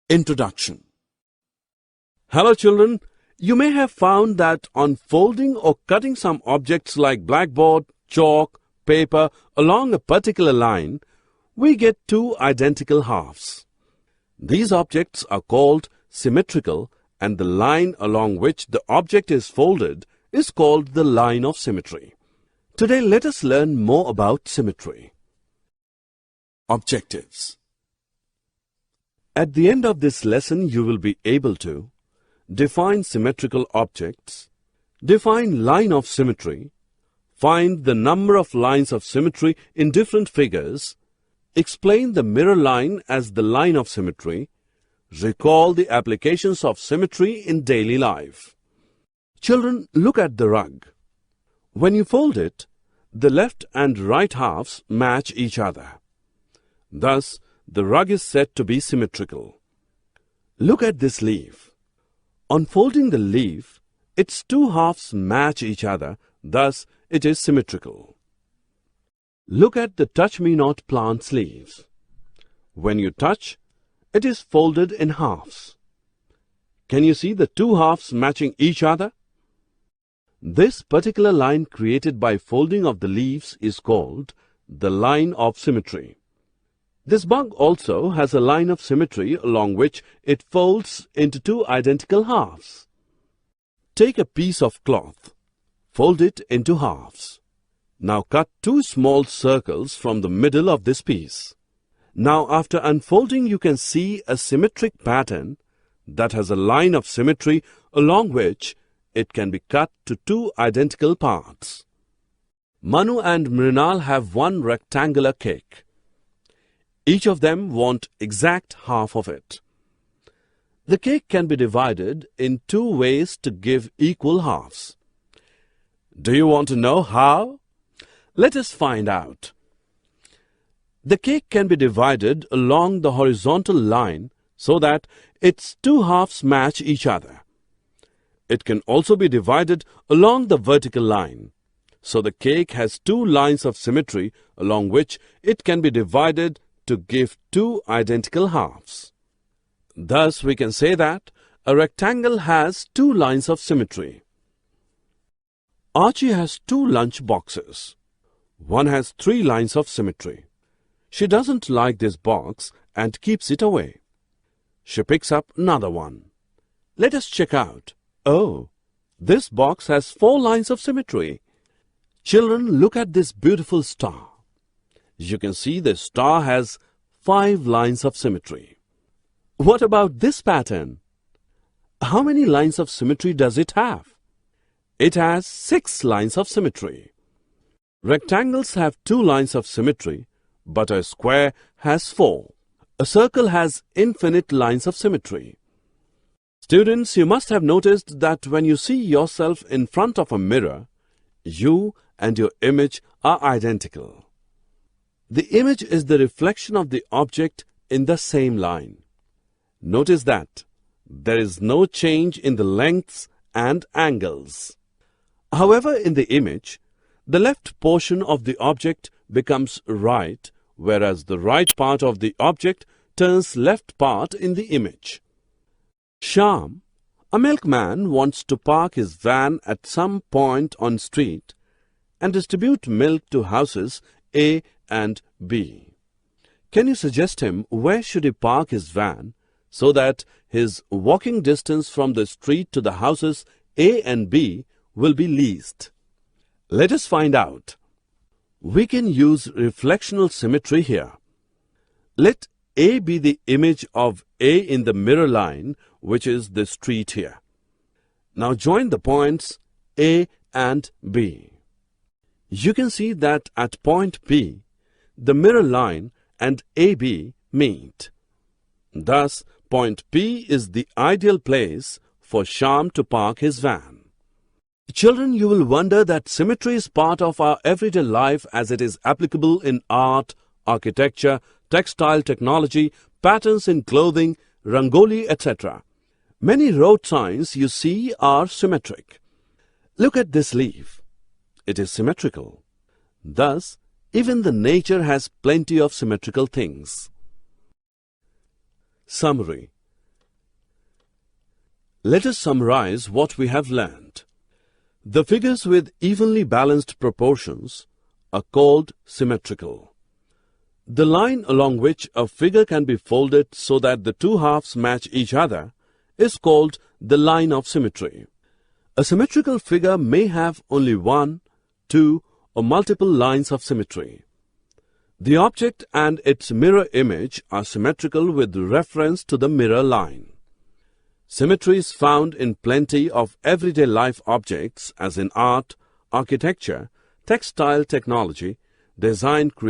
Introduction. Hello children, you may have found that on folding or cutting some objects like blackboard, chalk, paper along a particular line, we get two identical halves. These objects are called symmetrical, and the line along which the object is folded is called the line of symmetry. Today let us learn more about symmetry. Objectives. At the end of this lesson, you will be able to define symmetrical objects, define line of symmetry, find the number of lines of symmetry in different figures, explain the mirror line as the line of symmetry, recall the applications of symmetry in daily life. Children, look at the rug. When you fold it, the left and right halves match each other. Thus, the rug is said to be symmetrical. Look at this leaf. On folding the leaf, its two halves match each other, thus it is symmetrical. Look at the touch-me-not plant's leaves. When you touch, it is folded in halves. Can you see the two halves matching each other? This particular line created by folding of the leaves is called the line of symmetry. This bug also has a line of symmetry along which it folds into two identical halves. Take a piece of cloth, fold it into halves. Now cut two small circles from the middle of this piece. Now after unfolding, you can see a symmetric pattern that has a line of symmetry along which it can be cut to two identical parts. Manu and Mrinal have one rectangular cake. Each of them want exact half of it. The cake can be divided in two ways to give equal halves. Do you want to know how? Let us find out. The cake can be divided along the horizontal line so that its two halves match each other. It can also be divided along the vertical line. So the cake has two lines of symmetry along which it can be divided to give two identical halves. Thus, we can say that a rectangle has two lines of symmetry. Archie has two lunch boxes. One has three lines of symmetry. She doesn't like this box and keeps it away. She picks up another one. Let us check out. Oh, this box has four lines of symmetry. Children, look at this beautiful star. You can see the star has 5 lines of symmetry. What about this pattern? How many lines of symmetry does it have? It has 6 lines of symmetry. Rectangles have 2 lines of symmetry, but a square has 4. A circle has infinite lines of symmetry. Students, you must have noticed that when you see yourself in front of a mirror, you and your image are identical. The image is the reflection of the object in the same line. Notice that there is no change in the lengths and angles. However, in the image, the left portion of the object becomes right, whereas the right part of the object turns left part in the image. Shyam, a milkman, wants to park his van at some point on street and distribute milk to houses A and B. Can you suggest him where should he park his van so that his walking distance from the street to the houses A and B will be least? Let us find out. We can use reflectional symmetry here. Let A be the image of A in the mirror line, which is the street here. Now join the points A and B. You can see that at point B, the mirror line and AB meet. Thus, point P is the ideal place for Shyam to park his van. Children, you will wonder that symmetry is part of our everyday life as it is applicable in art, architecture, textile technology, patterns in clothing, rangoli, etc. Many road signs you see are symmetric. Look at this leaf. It is symmetrical. Thus, even the nature has plenty of symmetrical things. Summary. Let us summarize what we have learned. The figures with evenly balanced proportions are called symmetrical. The line along which a figure can be folded so that the two halves match each other is called the line of symmetry. A symmetrical figure may have only one, two, or multiple lines of symmetry. The object and its mirror image are symmetrical with reference to the mirror line. Symmetry is found in plenty of everyday life objects as in art, architecture, textile technology, design, creation,